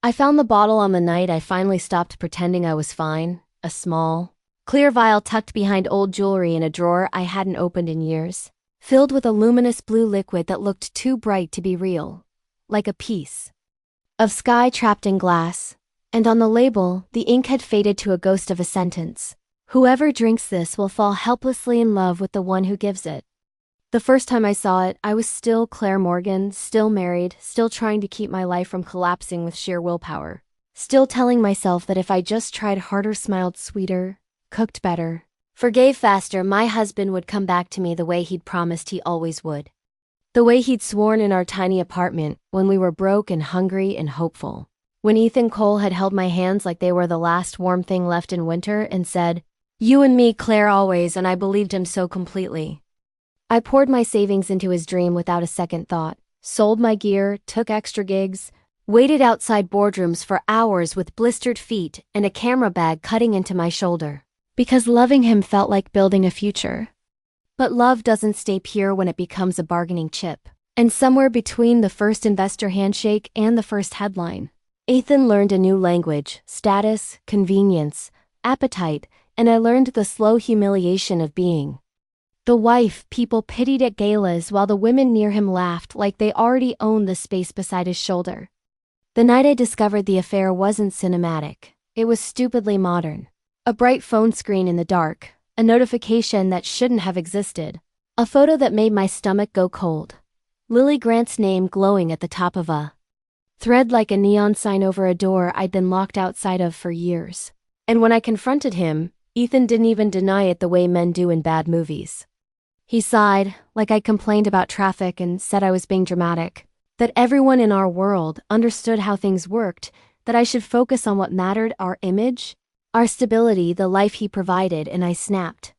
I found the bottle on the night I finally stopped pretending I was fine, a small, clear vial tucked behind old jewelry in a drawer I hadn't opened in years, filled with a luminous blue liquid that looked too bright to be real, like a piece of sky trapped in glass, and on the label, the ink had faded to a ghost of a sentence. Whoever drinks this will fall helplessly in love with the one who gives it. The first time I saw it, I was still Claire Morgan, still married, still trying to keep my life from collapsing with sheer willpower. Still telling myself that if I just tried harder, smiled sweeter, cooked better, forgave faster, my husband would come back to me the way he'd promised he always would. The way he'd sworn in our tiny apartment when we were broke and hungry and hopeful. When Ethan Cole had held my hands like they were the last warm thing left in winter and said, "You and me, Claire, always," and I believed him so completely. I poured my savings into his dream without a second thought, sold my gear, took extra gigs, waited outside boardrooms for hours with blistered feet and a camera bag cutting into my shoulder. Because loving him felt like building a future. But love doesn't stay pure when it becomes a bargaining chip. And somewhere between the first investor handshake and the first headline, Ethan learned a new language: status, convenience, appetite, and I learned the slow humiliation of being the wife people pitied at galas while the women near him laughed like they already owned the space beside his shoulder. The night I discovered the affair wasn't cinematic. It was stupidly modern. A bright phone screen in the dark, a notification that shouldn't have existed, a photo that made my stomach go cold. Lily Grant's name glowing at the top of a thread like a neon sign over a door I'd been locked outside of for years. And when I confronted him, Ethan didn't even deny it the way men do in bad movies. He sighed, like I complained about traffic and said I was being dramatic, that everyone in our world understood how things worked, that I should focus on what mattered, our image, our stability, the life he provided, and I snapped.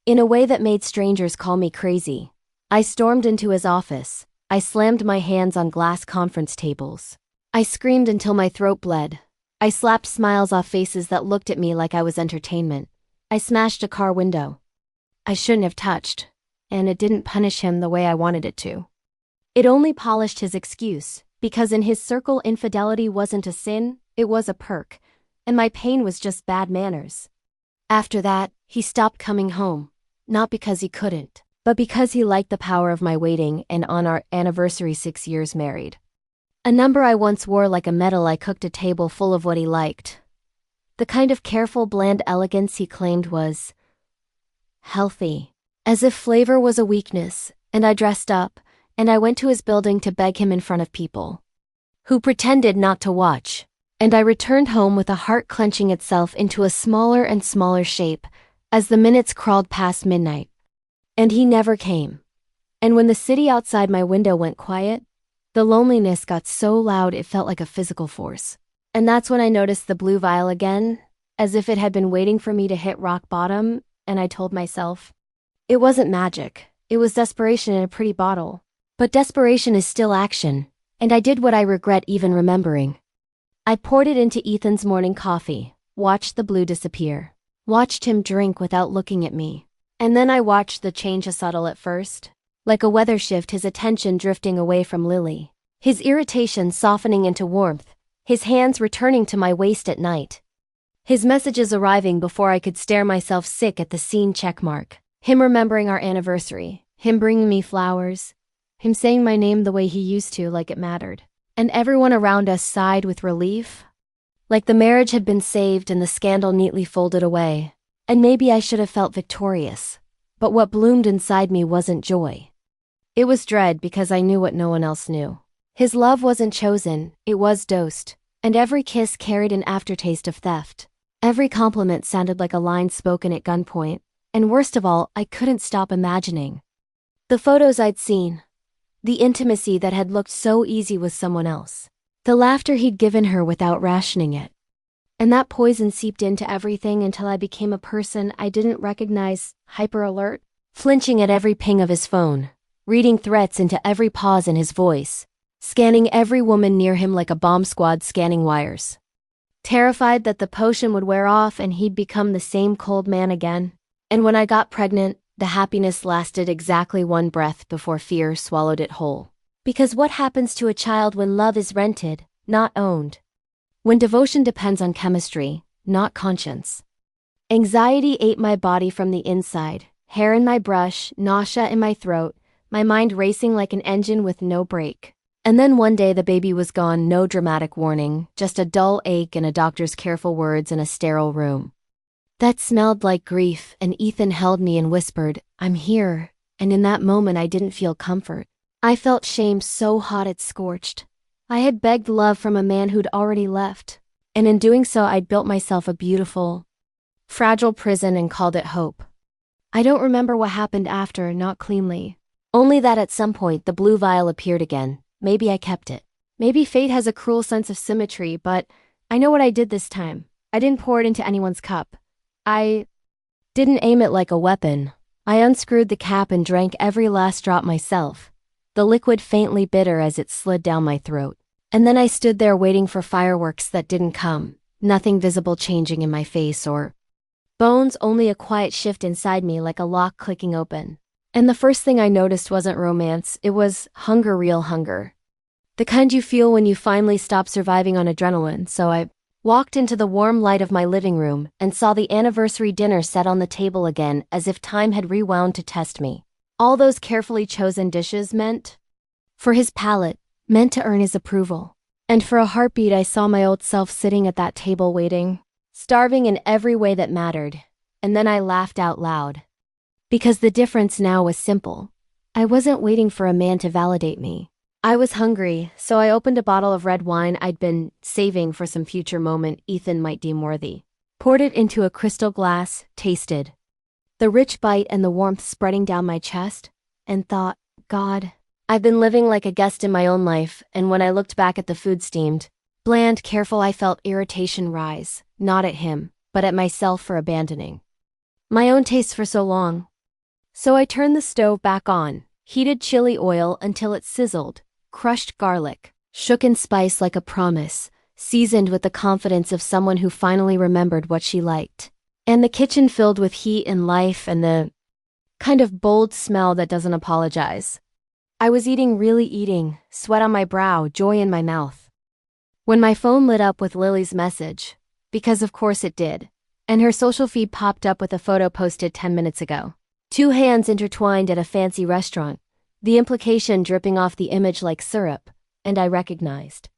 In a way that made strangers call me crazy. I stormed into his office. I slammed my hands on glass conference tables. I screamed until my throat bled. I slapped smiles off faces that looked at me like I was entertainment. I smashed a car window I shouldn't have touched, and it didn't punish him the way I wanted it to. It only polished his excuse, because in his circle infidelity wasn't a sin, it was a perk, and my pain was just bad manners. After that, he stopped coming home, not because he couldn't, but because he liked the power of my waiting, and on our anniversary 6 years married. A number I once wore like a medal, I cooked a table full of what he liked. The kind of careful, bland elegance he claimed was healthy. As if flavor was a weakness, and I dressed up, and I went to his building to beg him in front of people who pretended not to watch, and I returned home with a heart clenching itself into a smaller and smaller shape as the minutes crawled past midnight. And he never came. And when the city outside my window went quiet, the loneliness got so loud it felt like a physical force. And that's when I noticed the blue vial again, as if it had been waiting for me to hit rock bottom, and I told myself, it wasn't magic, it was desperation in a pretty bottle. But desperation is still action, and I did what I regret even remembering. I poured it into Ethan's morning coffee, watched the blue disappear, watched him drink without looking at me. And then I watched the change, a subtle at first, like a weather shift, his attention drifting away from Lily, his irritation softening into warmth, his hands returning to my waist at night. His messages arriving before I could stare myself sick at the scene checkmark. Him remembering our anniversary, him bringing me flowers, him saying my name the way he used to, like it mattered. And everyone around us sighed with relief, like the marriage had been saved and the scandal neatly folded away. And maybe I should have felt victorious. But what bloomed inside me wasn't joy. It was dread, because I knew what no one else knew. His love wasn't chosen, it was dosed. And every kiss carried an aftertaste of theft. Every compliment sounded like a line spoken at gunpoint. And worst of all, I couldn't stop imagining the photos I'd seen, the intimacy that had looked so easy with someone else, the laughter he'd given her without rationing it. And that poison seeped into everything until I became a person I didn't recognize, hyper alert, flinching at every ping of his phone, reading threats into every pause in his voice, scanning every woman near him like a bomb squad scanning wires. Terrified that the potion would wear off and he'd become the same cold man again. And when I got pregnant, the happiness lasted exactly one breath before fear swallowed it whole. Because what happens to a child when love is rented, not owned? When devotion depends on chemistry, not conscience. Anxiety ate my body from the inside, hair in my brush, nausea in my throat, my mind racing like an engine with no brake. And then one day the baby was gone, no dramatic warning, just a dull ache and a doctor's careful words in a sterile room. That smelled like grief, and Ethan held me and whispered, "I'm here," and in that moment I didn't feel comfort. I felt shame so hot it scorched. I had begged love from a man who'd already left, and in doing so I'd built myself a beautiful, fragile prison and called it hope. I don't remember what happened after, not cleanly. Only that at some point the blue vial appeared again. Maybe I kept it. Maybe fate has a cruel sense of symmetry, but I know what I did this time. I didn't pour it into anyone's cup. I didn't aim it like a weapon. I unscrewed the cap and drank every last drop myself, the liquid faintly bitter as it slid down my throat. And then I stood there waiting for fireworks that didn't come, nothing visible changing in my face or bones, only a quiet shift inside me like a lock clicking open. And the first thing I noticed wasn't romance, it was hunger, real hunger. The kind you feel when you finally stop surviving on adrenaline. So I walked into the warm light of my living room and saw the anniversary dinner set on the table again, as if time had rewound to test me. All those carefully chosen dishes meant for his palate, meant to earn his approval. And for a heartbeat I saw my old self sitting at that table waiting, starving in every way that mattered. And then I laughed out loud. Because the difference now was simple. I wasn't waiting for a man to validate me. I was hungry, so I opened a bottle of red wine I'd been saving for some future moment Ethan might deem worthy. Poured it into a crystal glass, tasted the rich bite and the warmth spreading down my chest, and thought, God, I've been living like a guest in my own life, and when I looked back at the food steamed, bland, careful, I felt irritation rise, not at him, but at myself for abandoning my own taste for so long. So I turned the stove back on, heated chili oil until it sizzled, crushed garlic, shook in spice like a promise, seasoned with the confidence of someone who finally remembered what she liked. And the kitchen filled with heat and life and the kind of bold smell that doesn't apologize. I was eating, really eating, sweat on my brow, joy in my mouth. When my phone lit up with Lily's message, because of course it did, and her social feed popped up with a photo posted 10 minutes ago. 2 hands intertwined at a fancy restaurant, the implication dripping off the image like syrup, and I recognized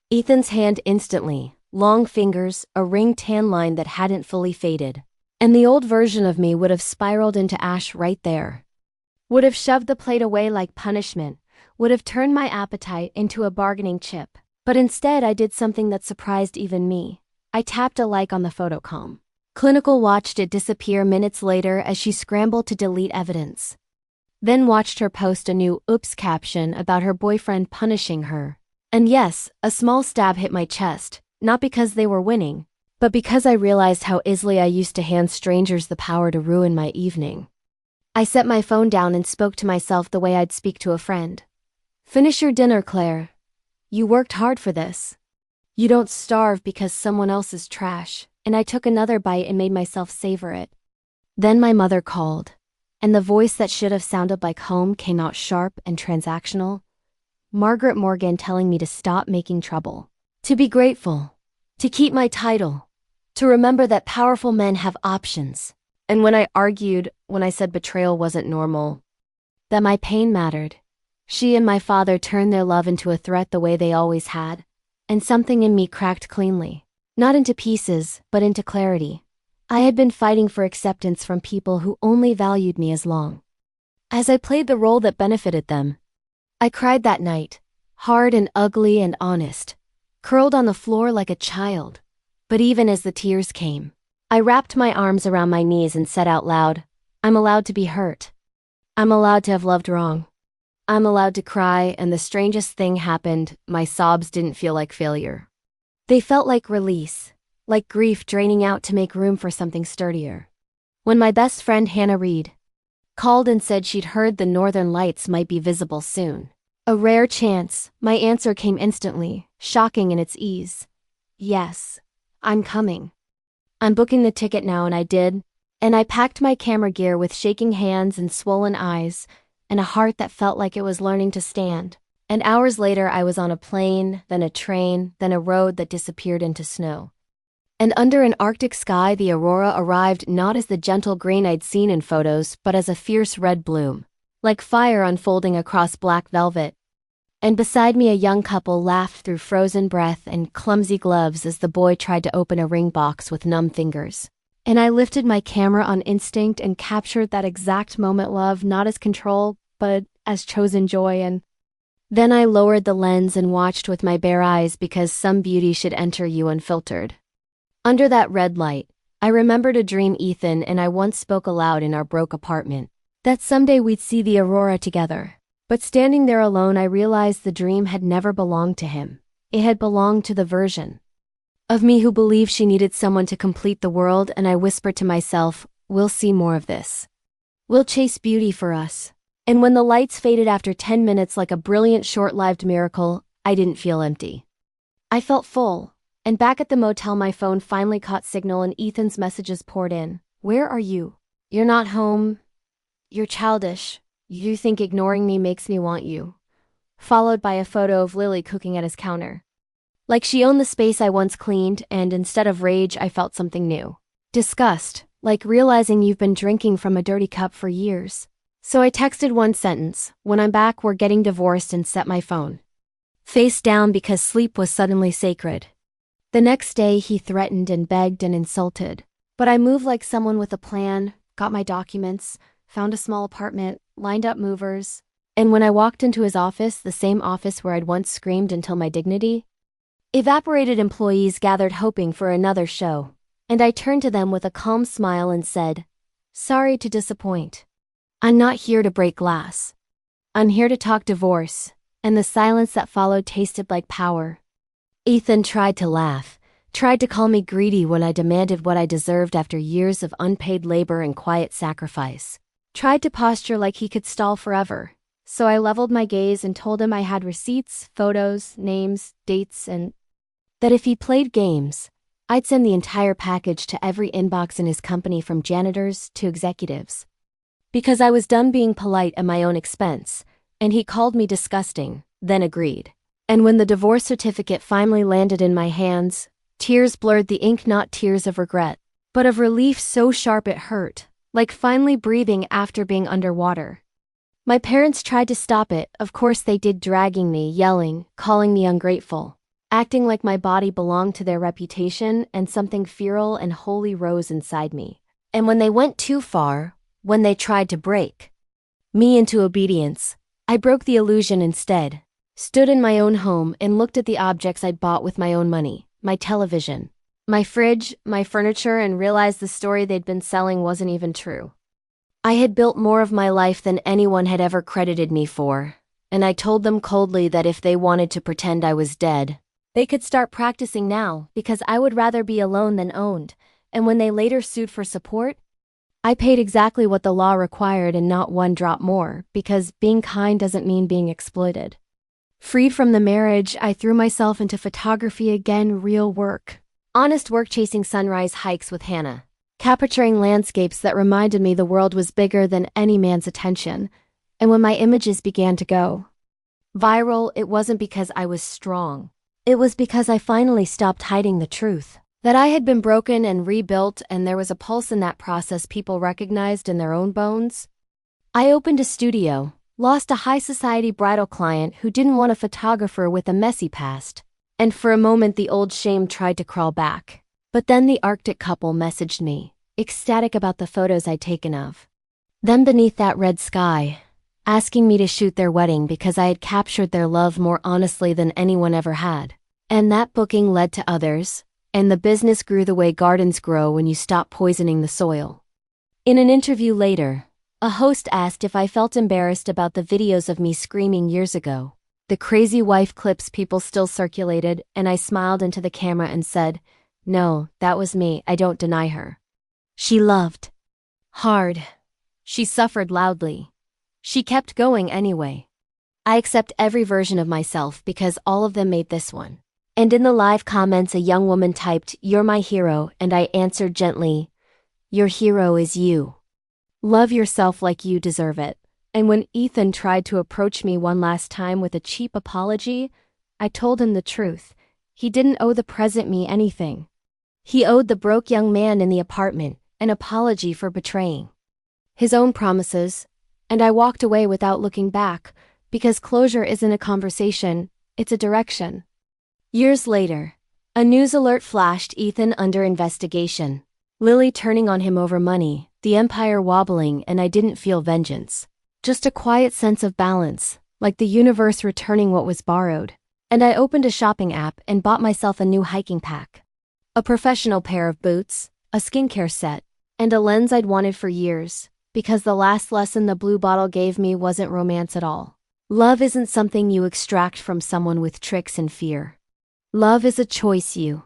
Ethan's hand instantly, long fingers, a ring tan line that hadn't fully faded. And the old version of me would have spiraled into ash right there. Would have shoved the plate away like punishment, would have turned my appetite into a bargaining chip. But instead I did something that surprised even me. I tapped a like on the photocom. Clinical watched it disappear minutes later as she scrambled to delete evidence. Then watched her post a new oops caption about her boyfriend punishing her. And yes, a small stab hit my chest, not because they were winning, but because I realized how easily I used to hand strangers the power to ruin my evening. I set my phone down and spoke to myself the way I'd speak to a friend. Finish your dinner, Claire. You worked hard for this. You don't starve because someone else is trash. And I took another bite and made myself savor it. Then my mother called, and the voice that should have sounded like home came out sharp and transactional. Margaret Morgan telling me to stop making trouble, to be grateful, to keep my title, to remember that powerful men have options. And when I argued, when I said betrayal wasn't normal, that my pain mattered, she and my father turned their love into a threat the way they always had, and something in me cracked cleanly. Not into pieces, but into clarity. I had been fighting for acceptance from people who only valued me as long as I played the role that benefited them. I cried that night, hard and ugly and honest, curled on the floor like a child. But even as the tears came, I wrapped my arms around my knees and said out loud, I'm allowed to be hurt. I'm allowed to have loved wrong. I'm allowed to cry, and the strangest thing happened, my sobs didn't feel like failure. They felt like release, like grief draining out to make room for something sturdier. When my best friend Hannah Reed called and said she'd heard the northern lights might be visible soon, a rare chance, my answer came instantly, shocking in its ease. Yes, I'm coming. I'm booking the ticket now, and I did, and I packed my camera gear with shaking hands and swollen eyes, and a heart that felt like it was learning to stand. And hours later I was on a plane, then a train, then a road that disappeared into snow. And under an Arctic sky the aurora arrived not as the gentle green I'd seen in photos, but as a fierce red bloom, like fire unfolding across black velvet. And beside me a young couple laughed through frozen breath and clumsy gloves as the boy tried to open a ring box with numb fingers. And I lifted my camera on instinct and captured that exact moment, love, not as control, but as chosen joy. And then I lowered the lens and watched with my bare eyes, because some beauty should enter you unfiltered. Under that red light, I remembered a dream Ethan and I once spoke aloud in our broke apartment, that someday we'd see the aurora together. But standing there alone I realized the dream had never belonged to him. It had belonged to the version of me who believed she needed someone to complete the world, and I whispered to myself, we'll see more of this. We'll chase beauty for us. And when the lights faded after 10 minutes like a brilliant short-lived miracle, I didn't feel empty. I felt full, and back at the motel my phone finally caught signal and Ethan's messages poured in. Where are you? You're not home. You're childish. You think ignoring me makes me want you. Followed by a photo of Lily cooking at his counter. Like she owned the space I once cleaned, and instead of rage I felt something new. Disgust, like realizing you've been drinking from a dirty cup for years. So I texted one sentence, when I'm back we're getting divorced, and set my phone face down because sleep was suddenly sacred. The next day he threatened and begged and insulted. But I moved like someone with a plan, got my documents, found a small apartment, lined up movers. And when I walked into his office, the same office where I'd once screamed until my dignity evaporated, employees gathered hoping for another show. And I turned to them with a calm smile and said, sorry to disappoint. I'm not here to break glass. I'm here to talk divorce. And the silence that followed tasted like power. Ethan tried to laugh, tried to call me greedy when I demanded what I deserved after years of unpaid labor and quiet sacrifice. Tried to posture like he could stall forever. So I leveled my gaze and told him I had receipts, photos, names, dates, and that if he played games, I'd send the entire package to every inbox in his company, from janitors to executives. Because I was done being polite at my own expense, and he called me disgusting, then agreed. And when the divorce certificate finally landed in my hands, tears blurred the ink, not tears of regret, but of relief so sharp it hurt, like finally breathing after being underwater. My parents tried to stop it, of course they did, dragging me, yelling, calling me ungrateful, acting like my body belonged to their reputation, and something feral and holy rose inside me. And when they went too far, when they tried to break me into obedience, I broke the illusion instead, stood in my own home and looked at the objects I'd bought with my own money, my television, my fridge, my furniture, and realized the story they'd been selling wasn't even true. I had built more of my life than anyone had ever credited me for, and I told them coldly that if they wanted to pretend I was dead, they could start practicing now, because I would rather be alone than owned. And when they later sued for support, I paid exactly what the law required and not one drop more, because being kind doesn't mean being exploited. Freed from the marriage, I threw myself into photography again, real work. Honest work, chasing sunrise hikes with Hannah, capturing landscapes that reminded me the world was bigger than any man's attention. And when my images began to go viral, it wasn't because I was strong. It was because I finally stopped hiding the truth. That I had been broken and rebuilt, and there was a pulse in that process people recognized in their own bones. I opened a studio, lost a high society bridal client who didn't want a photographer with a messy past. And for a moment the old shame tried to crawl back. But then the Arctic couple messaged me, ecstatic about the photos I'd taken of them beneath that red sky, asking me to shoot their wedding because I had captured their love more honestly than anyone ever had. And that booking led to others, and the business grew the way gardens grow when you stop poisoning the soil. In an interview later, a host asked if I felt embarrassed about the videos of me screaming years ago, the crazy wife clips people still circulated, and I smiled into the camera and said, no, that was me, I don't deny her. She loved hard. She suffered loudly. She kept going anyway. I accept every version of myself because all of them made this one. And in the live comments a young woman typed, "You're my hero," and I answered gently, "Your hero is you. Love yourself like you deserve it." And when Ethan tried to approach me one last time with a cheap apology, I told him the truth. He didn't owe the present me anything. He owed the broke young man in the apartment an apology for betraying his own promises, and I walked away without looking back, because closure isn't a conversation, it's a direction. Years later, a news alert flashed: Ethan under investigation. Lily turning on him over money, the empire wobbling, and I didn't feel vengeance. Just a quiet sense of balance, like the universe returning what was borrowed. And I opened a shopping app and bought myself a new hiking pack. A professional pair of boots, a skincare set, and a lens I'd wanted for years, because the last lesson the blue bottle gave me wasn't romance at all. Love isn't something you extract from someone with tricks and fear. Love is a choice you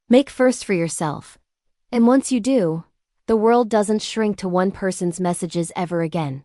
make first for yourself. And once you do, the world doesn't shrink to one person's messages ever again.